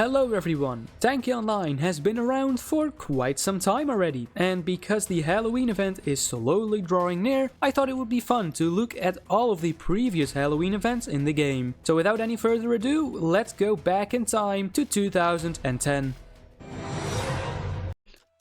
Hello everyone! Tanki Online has been around for quite some time already, and because the Halloween event is slowly drawing near, I thought it would be fun to look at all of the previous Halloween events in the game. So without any further ado, let's go back in time to 2010.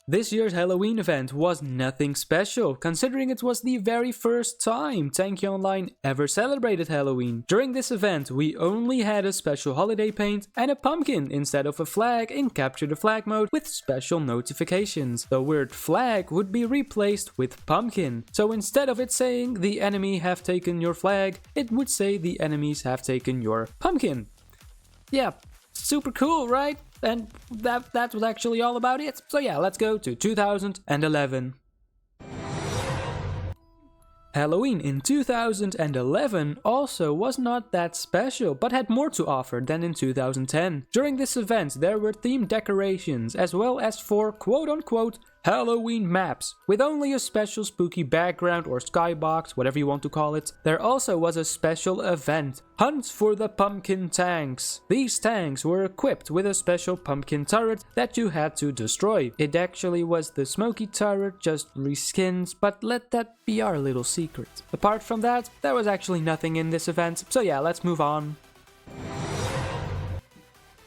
This year's Halloween event was nothing special, considering it was the very first time Tanki Online ever celebrated Halloween. During this event, we only had a special holiday paint and a pumpkin instead of a flag in Capture the Flag mode with special notifications. The word flag would be replaced with pumpkin. So instead of it saying the enemy have taken your flag, it would say the enemies have taken your pumpkin. Yeah, super cool, right? And that was actually all about it. So yeah, let's go to 2011. Halloween in 2011 also was not that special, but had more to offer than in 2010. During this event there were themed decorations as well as 4 quote-unquote Halloween maps, with only a special spooky background or skybox, whatever you want to call it. There also was a special event, Hunt for the Pumpkin Tanks. These tanks were equipped with a special pumpkin turret that you had to destroy. It actually was the smoky turret, just reskinned, but let that be our little secret. Apart from that, there was actually nothing in this event, so yeah, let's move on.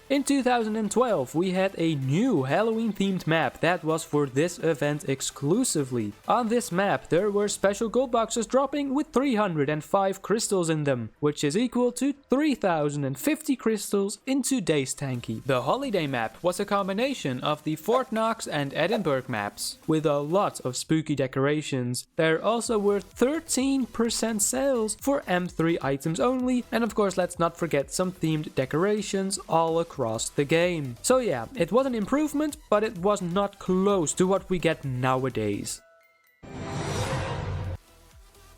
In 2012, we had a new Halloween-themed map that was for this event exclusively. On this map, there were special gold boxes dropping with 305 crystals in them, which is equal to 3050 crystals in today's Tanki. The holiday map was a combination of the Fort Knox and Edinburgh maps, with a lot of spooky decorations. There also were 13% sales for M3 items only, and of course let's not forget some themed decorations all across the game. So yeah, it was an improvement, but it was not close to what we get nowadays.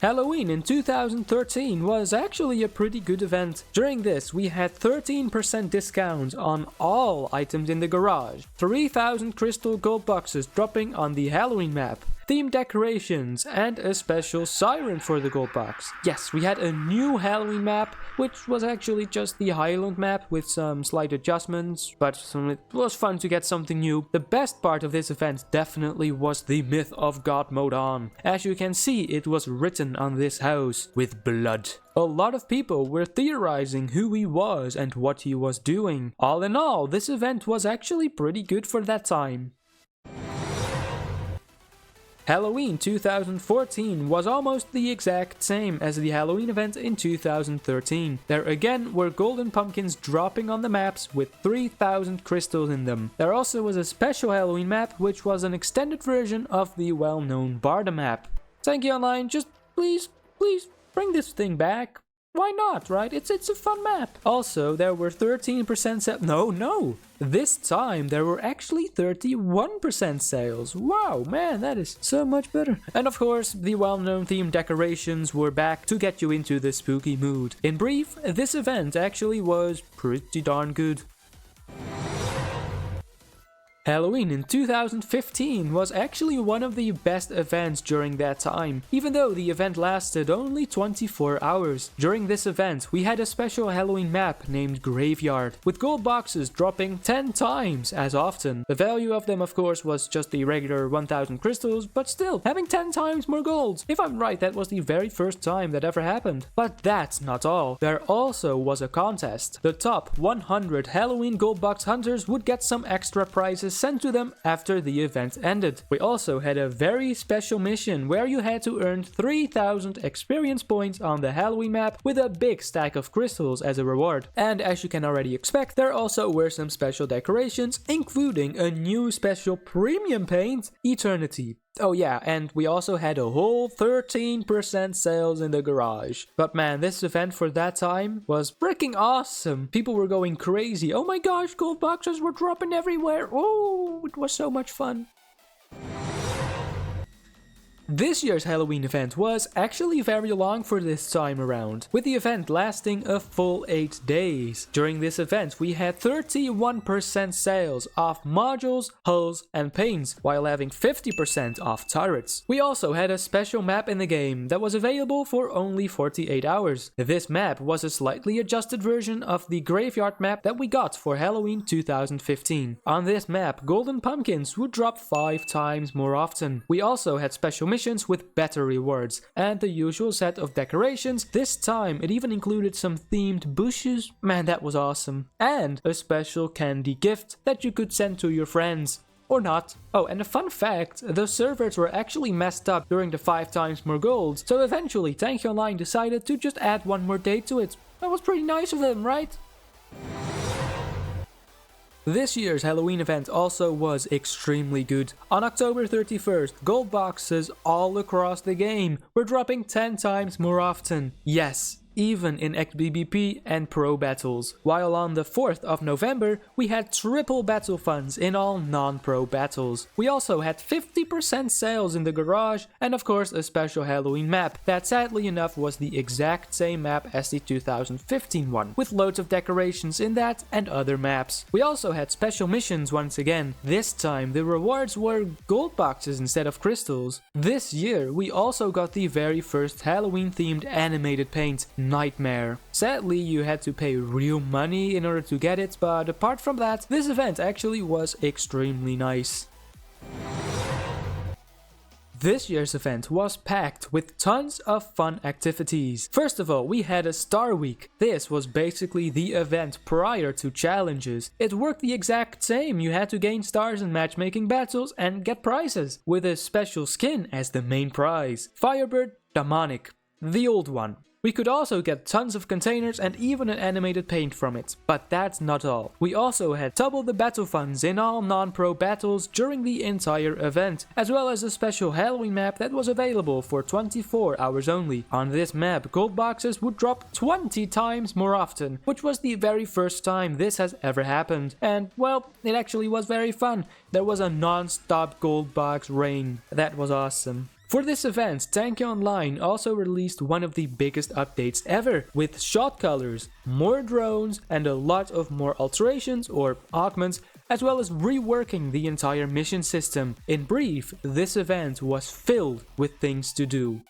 Halloween in 2013 was actually a pretty good event. During this, we had 13% discount on all items in the garage, 3000 crystal gold boxes dropping on the Halloween map, themed decorations, and a special siren for the gold box. Yes, we had a new Halloween map, which was actually just the Highland map with some slight adjustments, but it was fun to get something new. The best part of this event definitely was the Myth of God mode on. As you can see, it was written on this house with blood. A lot of people were theorizing who he was and what he was doing. All in all, this event was actually pretty good for that time. Halloween 2014 was almost the exact same as the Halloween event in 2013. There again were golden pumpkins dropping on the maps with 3000 crystals in them. There also was a special Halloween map which was an extended version of the well-known Barda map. Tanki Online, just please bring this thing back. Why not, right? It's a fun map. Also, there were 13% No. This time there were actually 31% sales. Wow, man, that is so much better. And of course, the well-known themed decorations were back to get you into the spooky mood. In brief, this event actually was pretty darn good. Halloween in 2015 was actually one of the best events during that time, even though the event lasted only 24 hours. During this event, we had a special Halloween map named Graveyard, with gold boxes dropping 10 times as often. The value of them, of course, was just the regular 1000 crystals, but still, having 10 times more gold. If I'm right, that was the very first time that ever happened. But that's not all. There also was a contest. The top 100 Halloween gold box hunters would get some extra prizes sent to them after the event ended. We also had a very special mission where you had to earn 3000 experience points on the Halloween map with a big stack of crystals as a reward. And as you can already expect, there also were some special decorations, including a new special premium paint, Eternity. Oh yeah, and we also had a whole 13% sales in the garage. But man, this event for that time was freaking awesome. People were going crazy. Oh my gosh, gold boxes were dropping everywhere. Oh, it was so much fun. This year's Halloween event was actually very long for this time around, with the event lasting a full 8 days. During this event we had 31% sales off modules, hulls and paints, while having 50% off turrets. We also had a special map in the game that was available for only 48 hours. This map was a slightly adjusted version of the graveyard map that we got for Halloween 2015. On this map, golden pumpkins would drop 5 times more often. We also had special missions with better rewards, and the usual set of decorations. This time it even included some themed bushes. Man, that was awesome. And a special candy gift that you could send to your friends. Or not. Oh, and a fun fact, the servers were actually messed up during the 5 times more gold, so eventually Tanki Online decided to just add one more day to it. That was pretty nice of them, right? This year's Halloween event also was extremely good. On October 31st, gold boxes all across the game were dropping 10 times more often. Yes, even in XBBP and Pro battles. While on the 4th of November, we had triple battle funds in all non-pro battles. We also had 50% sales in the garage, and of course a special Halloween map that sadly enough was the exact same map as the 2015 one, with loads of decorations in that and other maps. We also had special missions once again. This time the rewards were gold boxes instead of crystals. This year we also got the very first Halloween themed animated paint, Nightmare. Sadly, you had to pay real money in order to get it, but apart from that, this event actually was extremely nice. This year's event was packed with tons of fun activities. First of all, we had a Star Week. This was basically the event prior to challenges. It worked the exact same. You had to gain stars in matchmaking battles and get prizes, with a special skin as the main prize. Firebird Demonic, the old one. We could also get tons of containers and even an animated paint from it. But that's not all. We also had double the battle funds in all non-pro battles during the entire event, as well as a special Halloween map that was available for 24 hours only. On this map, gold boxes would drop 20 times more often, which was the very first time this has ever happened. And well, it actually was very fun. There was a non-stop gold box rain. That was awesome. For this event, Tanki Online also released one of the biggest updates ever, with shot colors, more drones, and a lot of more alterations or augments, as well as reworking the entire mission system. In brief, this event was filled with things to do.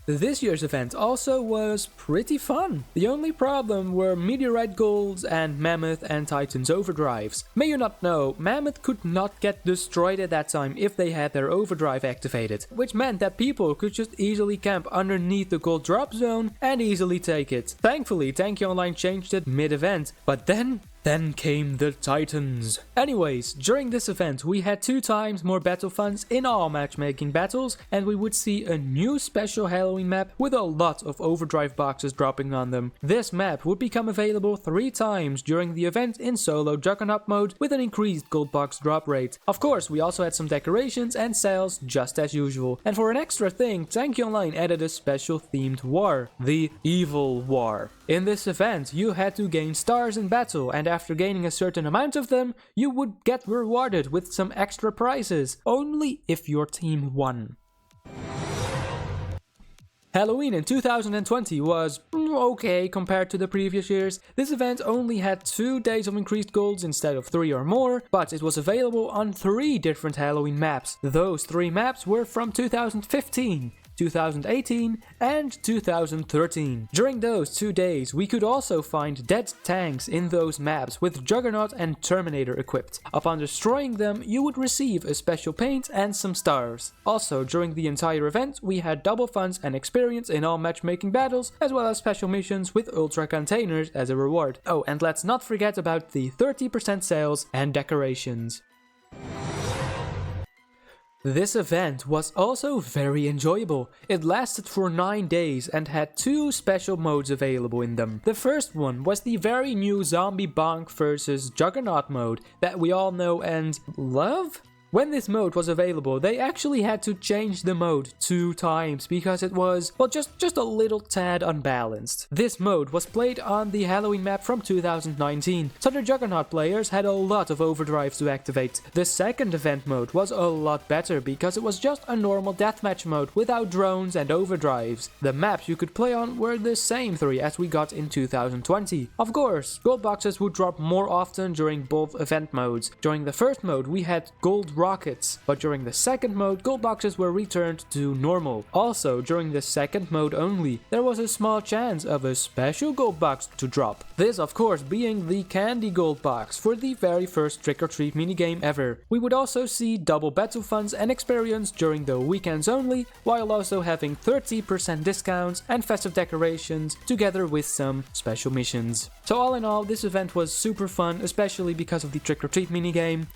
This year's event also was pretty fun. The only problem were Meteorite Golds and Mammoth and Titans overdrives. May you not know, Mammoth could not get destroyed at that time if they had their overdrive activated, which meant that people could just easily camp underneath the gold drop zone and easily take it. Thankfully, Tanki Online changed it mid-event, but then came the Titans. Anyways, during this event we had 2 times more battle funds in all matchmaking battles, and we would see a new special Halloween map with a lot of overdrive boxes dropping on them. This map would become available 3 times during the event in solo Juggernaut mode with an increased gold box drop rate. Of course, we also had some decorations and sales just as usual. And for an extra thing, Tanki Online added a special themed war, the Evil War. In this event, you had to gain stars in battle, and after gaining a certain amount of them, you would get rewarded with some extra prizes, only if your team won. Halloween in 2020 was okay compared to the previous years. This event only had 2 days of increased golds instead of 3 or more, but it was available on 3 different Halloween maps. Those 3 maps were from 2015. 2018 and 2013. During those 2 days, we could also find dead tanks in those maps with Juggernaut and Terminator equipped. Upon destroying them, you would receive a special paint and some stars. Also, during the entire event, we had double funds and experience in all matchmaking battles, as well as special missions with ultra containers as a reward. Oh, and let's not forget about the 30% sales and decorations. This event was also very enjoyable. It lasted for 9 days and had 2 special modes available in them. The first one was the very new Zombie Bonk vs Juggernaut mode that we all know and love? When this mode was available, they actually had to change the mode 2 times because it was, well, just a little tad unbalanced. This mode was played on the Halloween map from 2019, so the Juggernaut players had a lot of overdrives to activate. The second event mode was a lot better because it was just a normal deathmatch mode without drones and overdrives. The maps you could play on were the same 3 as we got in 2020. Of course, gold boxes would drop more often during both event modes. During the first mode we had gold rockets, but during the second mode gold boxes were returned to normal. Also, during the second mode only, there was a small chance of a special gold box to drop. This of course being the candy gold box for the very first trick or treat minigame ever. We would also see double battle funds and experience during the weekends only, while also having 30% discounts and festive decorations together with some special missions. So all in all, this event was super fun, especially because of the trick or treat minigame.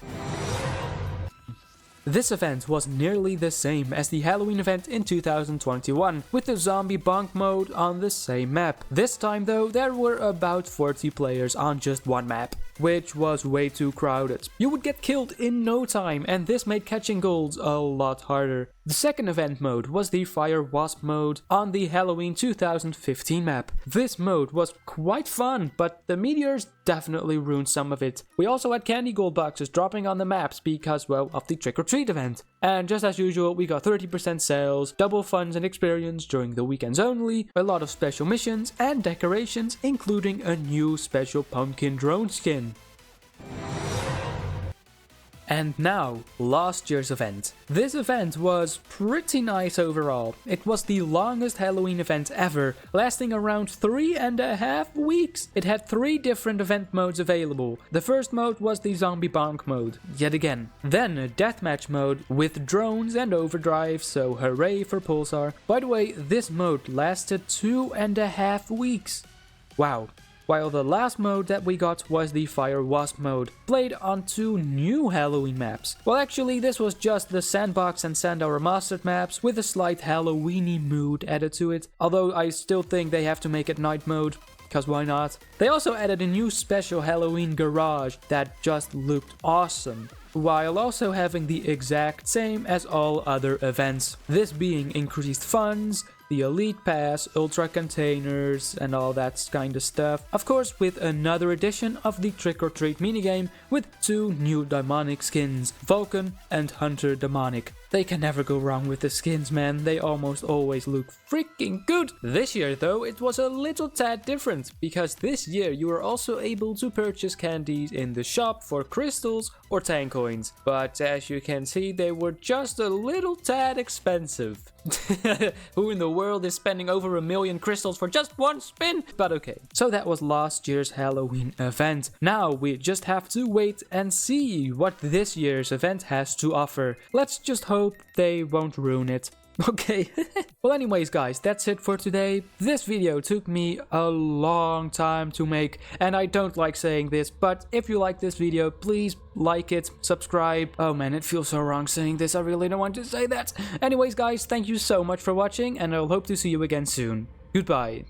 This event was nearly the same as the Halloween event in 2021, with the zombie bonk mode on the same map. This time though, there were about 40 players on just one map, which was way too crowded. You would get killed in no time, and this made catching golds a lot harder. The second event mode was the Fire Wasp mode on the Halloween 2015 map. This mode was quite fun, but the meteors definitely ruined some of it. We also had candy gold boxes dropping on the maps because, well, of the trick or treat event. And just as usual, we got 30% sales, double funds and experience during the weekends only, a lot of special missions and decorations, including a new special pumpkin drone skin. And now, last year's event. This event was pretty nice overall. It was the longest Halloween event ever, lasting around 3.5 weeks. It had 3 different event modes available. The first mode was the zombie bonk mode, yet again. Then a deathmatch mode with drones and overdrive, so hooray for Pulsar. By the way, this mode lasted 2.5 weeks. Wow. While the last mode that we got was the Fire Wasp mode, played on 2 new Halloween maps. Well, actually this was just the Sandbox and Sandor Remastered maps with a slight Halloweeny mood added to it, although I still think they have to make it night mode, cause why not? They also added a new special Halloween garage that just looked awesome, while also having the exact same as all other events. This being increased funds, the Elite Pass, Ultra Containers, and all that kind of stuff. Of course, with another edition of the Trick or Treat minigame with 2 new demonic skins, Vulcan and Hunter Demonic. They can never go wrong with the skins, man. They almost always look freaking good. This year though, it was a little tad different, because this year you were also able to purchase candies in the shop for crystals or tank coins. But as you can see, they were just a little tad expensive. Who in the world is spending over 1 million crystals for just one spin? But okay, so that was last year's Halloween event. Now we just have to wait and see what this year's event has to offer. Let's just hope they won't ruin it. Okay. Well, anyways guys, that's it for today. This video took me a long time to make, and I don't like saying this, but if you like this video, please like it, subscribe. Oh man, it feels so wrong saying this. I really don't want to say that. Anyways guys, thank you so much for watching, and I'll hope to see you again soon. Goodbye.